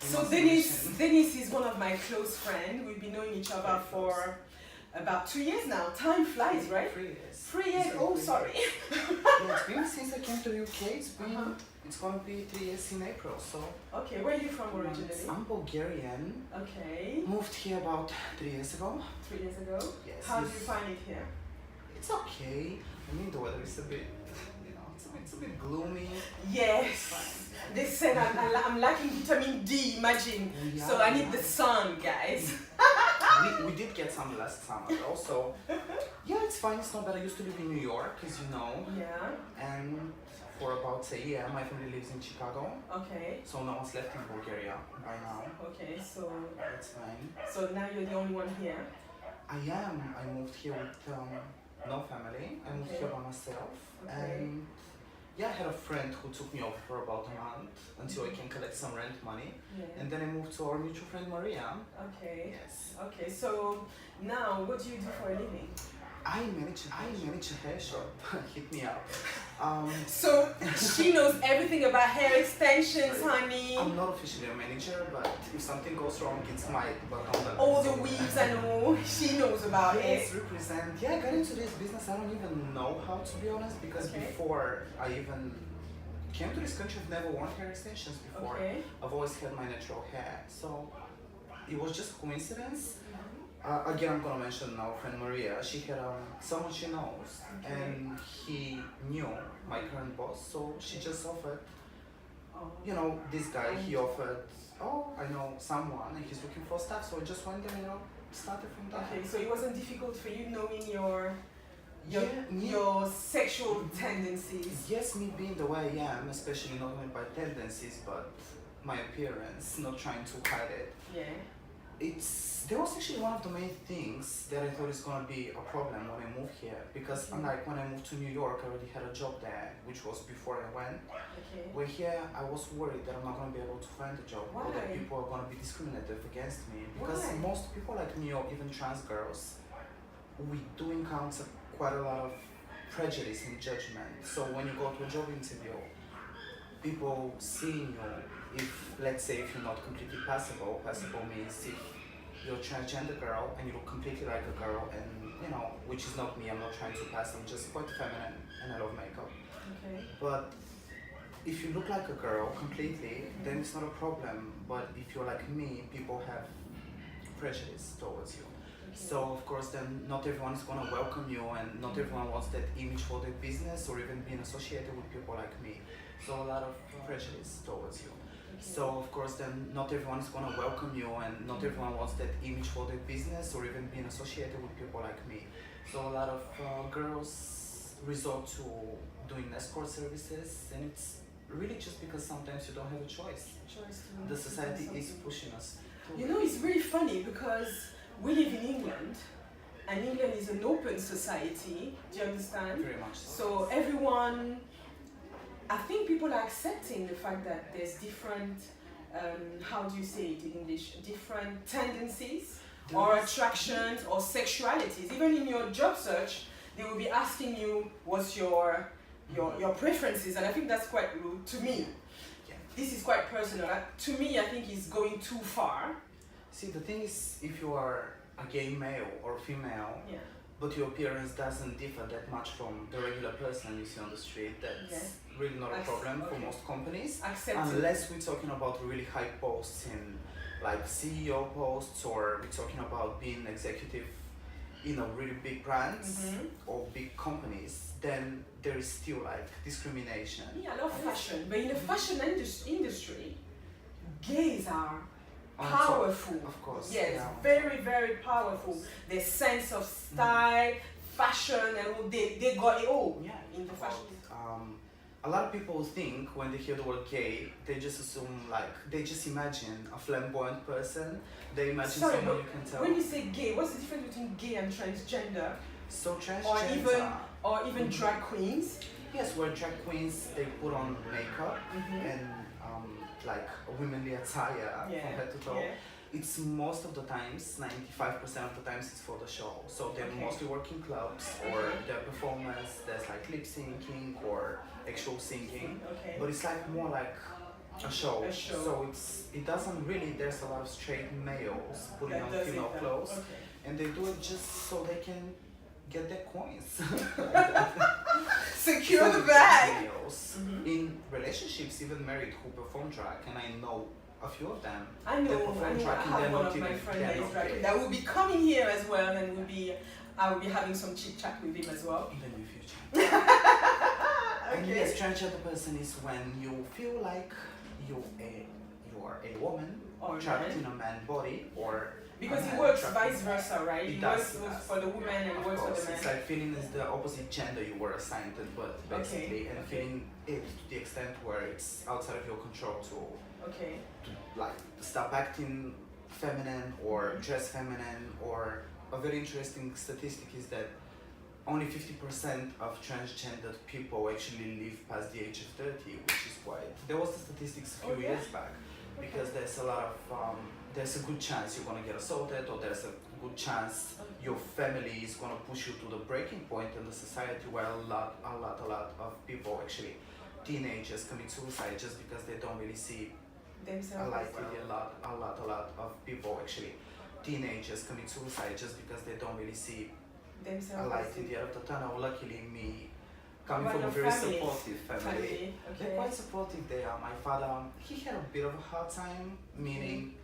So Dennis is one of my close friends. We've been knowing each other for about 2 years now. Time flies, right? 3 years. 3 years. Oh, sorry. Yeah, it's been since I came to the UK. It's gonna be 3 years in April. So. Okay, where are you from originally? I'm Bulgarian. Okay. Moved here about 3 years ago. 3 years ago. Yes. How do you find it here? It's okay. I mean, the weather is a bit, it's a bit gloomy. Yes. They said I'm lacking vitamin D, imagine. Yeah, so I need the sun, guys. we did get some last summer though, so yeah, it's fine. It's not bad. I used to live in New York, as you know. Yeah. And for about a year, my family lives in Chicago. Okay. So no one's left in Bulgaria right now. Okay, so that's fine. So now you're the only one here? I am. I moved here with no family. I moved here by myself. And yeah, I had a friend who took me over for about a month until I can collect some rent money. Yeah. And then I moved to our mutual friend Maria. Okay. Yes. Okay, so now what do you do for a living? I manage a hair shop. Hit me up. So she knows everything about hair extensions, honey. I'm not officially a manager, but if something goes wrong, it's my button. All the weaves and all, she knows about it. Yes, represent. Yeah, I got into this business. I don't even know how, to be honest, because before I even came to this country, I've never worn hair extensions before. I've always had my natural hair, so it was just a coincidence. Again, I'm gonna mention our friend Maria. She had someone she knows, and he knew my current boss, so she just offered. You know, this guy, he offered. Oh, I know someone, and he's looking for staff, so I just went there, started from there. Okay, so it wasn't difficult for you knowing your sexual tendencies. Yes, me being the way I am, especially not only by tendencies, but my appearance, not trying to hide it. Yeah. There was actually one of the main things that I thought is gonna be a problem when I moved here, because unlike when I moved to New York, I already had a job there, which was before I went. Where here, I was worried that I'm not gonna be able to find a job, or that people are gonna be discriminative against me, because most people like me, or even trans girls, we do encounter quite a lot of prejudice and judgment. So when you go to a job interview, people seeing you, if let's say if you're not completely passable means if you're a transgender girl and you look completely like a girl, and which is not me, I'm not trying to pass, I'm just quite feminine and I love makeup. But if you look like a girl completely, then it's not a problem. But if you're like me, people have prejudice towards you. So of course then not everyone is gonna welcome you, and not everyone wants that image for their business or even being associated with people like me. So a lot of prejudice towards you. So of course then not everyone is gonna welcome you, and not everyone wants that image for their business or even being associated with people like me. So a lot of girls resort to doing escort services, and it's really just because sometimes you don't have a choice. The society is pushing us. It's really funny because we live in England, and England is an open society. Do you understand? Very much so. So everyone, I think people are accepting the fact that there's different, how do you say it in English, different tendencies or attractions or sexualities. Even in your job search, they will be asking you what's your preferences, and I think that's quite rude to me. This is quite personal. To me, I think it's going too far. See, the thing is, if you are a gay male or female, but your appearance doesn't differ that much from the regular person you see on the street, that's really not a problem for most companies. Unless we're talking about really high posts in like CEO posts, or we're talking about being executive in a really big brands or big companies, then there is still like discrimination. Yeah, I love fashion, but in the fashion industry, gays are powerful. Of course. Yes, very, very powerful. Their sense of style, fashion, and they got it all in the fashion. A lot of people think when they hear the word gay, they just assume they just imagine a flamboyant person. They imagine someone you can tell. When you say gay, what's the difference between gay and transgender? So transgender, or even drag queens. Yes, where drag queens, they put on makeup and like a womanly attire from head to toe. It's most of the times, 95% of the times, it's for the show. So they're mostly working clubs, or their performance, there's like lip syncing or actual singing. But it's like more like a show. A show. So it doesn't really. There's a lot of straight males putting on female clothes, and they do it just so they can get their coins. Secure the bag. Males in relationships, even married, who perform drag, and I know a few of them. I know. I have one of my friends that is drag that will be coming here as well, and I will be having some chit chat with him as well. In the near future. And yes, transgender person is when you feel like you are a woman or trapped in a man body, or because it works vice versa, right? It works for the woman and works for the man. It's like feeling is the opposite gender you were assigned at birth, basically, and feeling it to the extent where it's outside of your control to like stop acting feminine or dress feminine. Or a very interesting statistic is that only 50% of transgendered people actually live past the age of 30, which is quite. There was the statistics a few years back, because there's a lot of there's a good chance you're gonna get assaulted, or there's a good chance your family is gonna push you to the breaking point in the society, where a lot of people, actually teenagers, commit suicide just because they don't really see a light. A lot of people, actually teenagers, commit suicide just because they don't really see a light in the end of the tunnel. Luckily, me, coming from a very supportive family, they're quite supportive. They are. My father, he had a bit of a hard time, meaning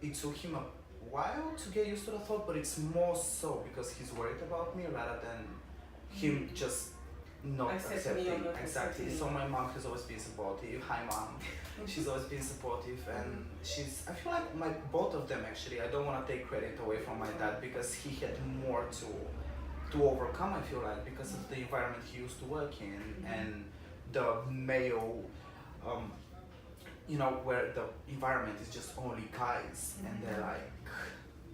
it took him a while to get used to the thought, but it's more so because he's worried about me rather than him just not accepting. Exactly. So my mom has always been supportive. Hi, mom. She's always been supportive, and I feel like both of them, actually. I don't want to take credit away from my dad, because he had more to overcome, I feel like, because of the environment he used to work in, and the male, where the environment is just only guys, and they're like,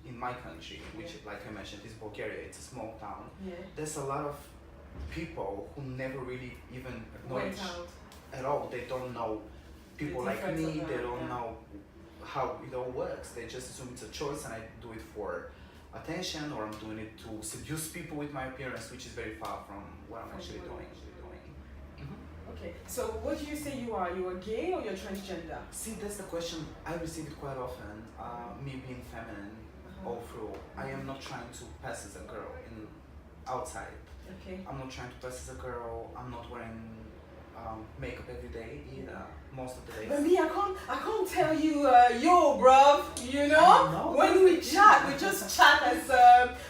in my country, which, like I mentioned, is Bulgaria, it's a small town, there's a lot of people who never really even acknowledge at all. They don't know people like me, they don't know how it all works. They just assume it's a choice, and I do it for attention, or I'm doing it to seduce people with my appearance, which is very far from what I'm actually doing. Okay, so what do you say you are? You are gay or you're transgender? See, that's the question. I receive it quite often. Me being feminine all through. I am not trying to pass as a girl outside. I'm not trying to pass as a girl. I'm not wearing makeup every day either. Most of the days. But me, I can't tell you, yo, bruv. You know, when we chat, we just chat as,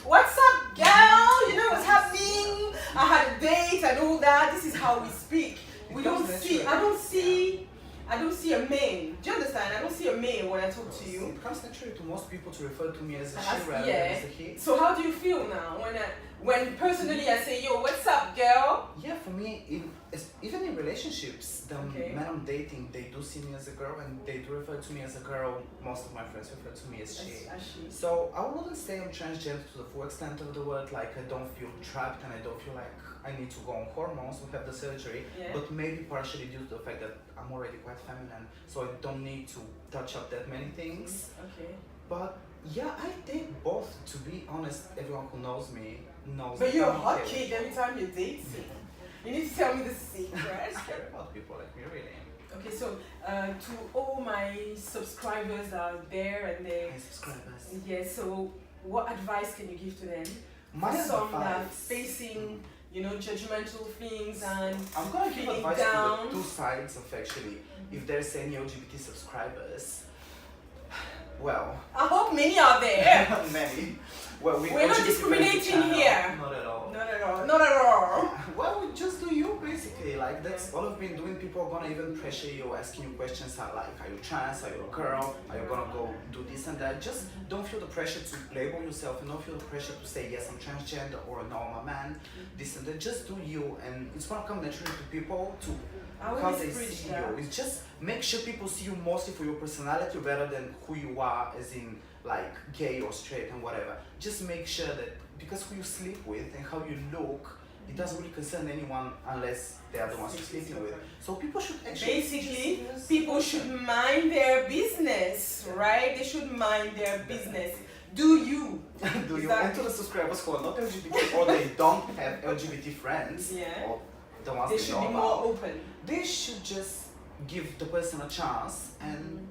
what's up, gal? You know what's happening? I had a date and all that. This is how we speak. We don't see. I don't see a man. Do you understand? I don't see a man when I talk to you. It comes naturally to most people to refer to me as a she rather than as a he. So how do you feel now when personally I say, yo, what's up, girl? Yeah, for me, even in relationships, the men I'm dating, they do see me as a girl, and they do refer to me as a girl. Most of my friends refer to me as she. So I wouldn't say I'm transgender to the full extent of the word. Like, I don't feel trapped, and I don't feel like I need to go on hormones to have the surgery. But maybe partially due to the fact that I'm already quite feminine, so I don't need to touch up that many things. But yeah, I date both, to be honest. Everyone who knows me knows. But you're a hot kid every time you date. You need to tell me the secret. I care about people like me, really. Okay, so to all my subscribers that are there and they. My subscribers. Yeah. So what advice can you give to them? My some that are facing, judgmental things and I'm gonna give advice down. to the two sides of actually. If there's any LGBT subscribers, well, I hope many are there. Many. Well, we're not discriminating here. Not at all. Not at all. Not at all. Well, just do you, basically. Like, that's all I've been doing. People are gonna even pressure you, asking you questions like, are you trans? Are you a girl? Are you gonna go do this and that? Just don't feel the pressure to label yourself, and don't feel the pressure to say, yes, I'm transgender, or no, I'm a man, this and that. Just do you, and it's gonna come naturally to people to how they see you. It's just make sure people see you mostly for your personality rather than who you are, as in like gay or straight and whatever. Just make sure that, because who you sleep with and how you look, it doesn't really concern anyone unless they are the ones you're sleeping with. So people should actually... Basically, people should mind their business, right? They should mind their business. Do you? Do you? And to the subscribers who are not LGBT, or they don't have LGBT friends, or the ones they should be more open. They should just give the person a chance and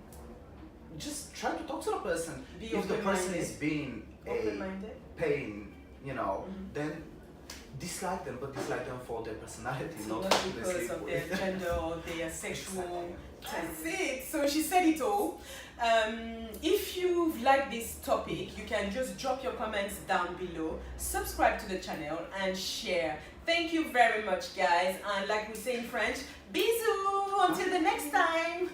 just try to talk to the person. Be If the person open-minded. is being a Open-minded. pain, you know, then dislike them, but dislike them for their personality, So not not who they because sleep of their with. gender or their sexual Exactly. That's it. So she said it all. If you've liked this topic, you can just drop your comments down below, subscribe to the channel and share. Thank you very much guys, and like we say in French, bisous until the next time.